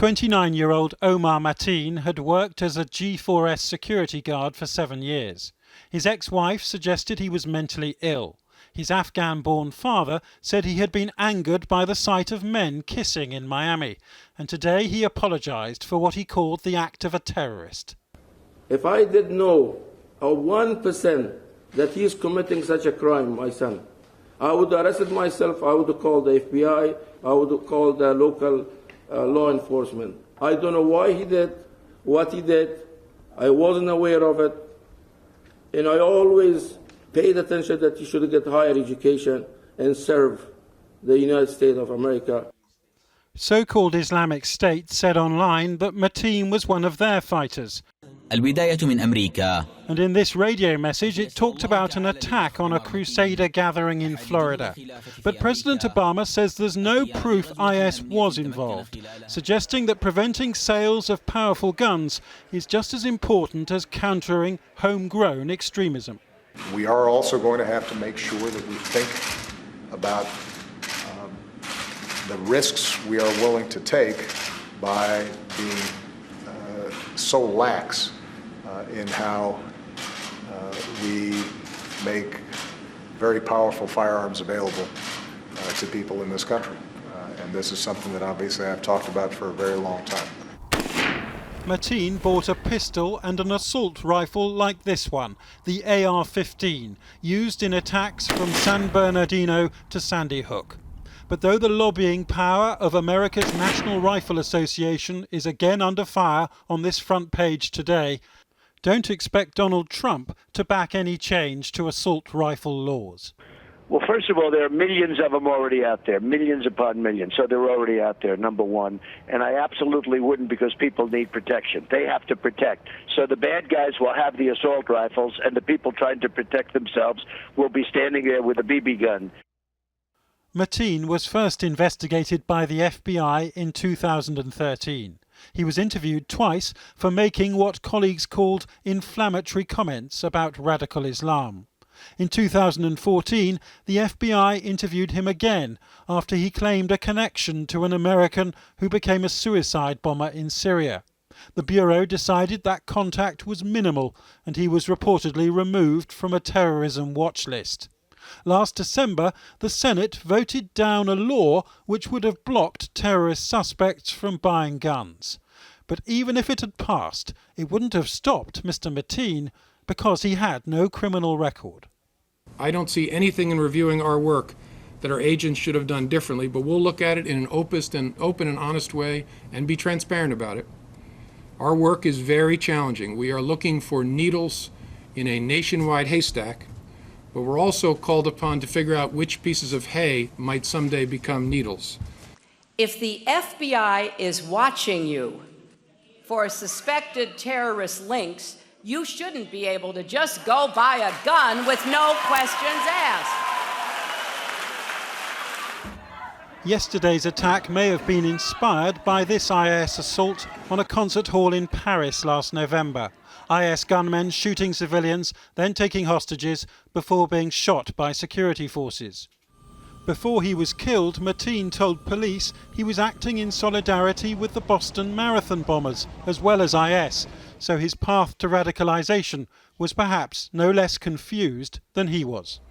29-year-old Omar Mateen had worked as a G4S security guard for 7 years. His ex-wife suggested he was mentally ill. His Afghan-born father said he had been angered by the sight of men kissing in Miami, and today he apologised for what he called the act of a terrorist. If I did know a 1% that he is committing such a crime, my son, I would have arrested myself, I would have called the FBI, I would have called the local law enforcement. I don't know why he did what he did. I wasn't aware of it. And I always paid attention that he should get higher education and serve the United States of America. So-called Islamic State said online that Mateen was one of their fighters. البداية من أمريكا. And in this radio message it talked about an attack on a crusader gathering in Florida. But President Obama says there's no proof IS was involved, suggesting that preventing sales of powerful guns is just as important as countering homegrown extremism. We are also going to have to make sure that we think about the risks we are willing to take by being so lax in how we make very powerful firearms available to people in this country. And this is something that obviously I've talked about for a very long time. Mateen bought a pistol and an assault rifle like this one, the AR-15, used in attacks from San Bernardino to Sandy Hook. But though the lobbying power of America's National Rifle Association is again under fire on this front page today, don't expect Donald Trump to back any change to assault rifle laws. Well, first of all, there are millions of them already out there, millions upon millions. So they're already out there, number one. And I absolutely wouldn't, because people need protection. They have to protect. So the bad guys will have the assault rifles, and the people trying to protect themselves will be standing there with a BB gun. Mateen was first investigated by the FBI in 2013. He was interviewed twice for making what colleagues called inflammatory comments about radical Islam. In 2014, the FBI interviewed him again after he claimed a connection to an American who became a suicide bomber in Syria. The Bureau decided that contact was minimal, and he was reportedly removed from a terrorism watch list. Last December, the Senate voted down a law which would have blocked terrorist suspects from buying guns. But even if it had passed, it wouldn't have stopped Mr. Mateen because he had no criminal record. I don't see anything in reviewing our work that our agents should have done differently, but we'll look at it in an open and honest way and be transparent about it. Our work is very challenging. We are looking for needles in a nationwide haystack, but we're also called upon to figure out which pieces of hay might someday become needles. If the FBI is watching you for suspected terrorist links, you shouldn't be able to just go buy a gun with no questions asked. Yesterday's attack may have been inspired by this IS assault on a concert hall in Paris last November. IS gunmen shooting civilians, then taking hostages before being shot by security forces. Before he was killed, Mateen told police he was acting in solidarity with the Boston Marathon bombers as well as IS, so his path to radicalisation was perhaps no less confused than he was.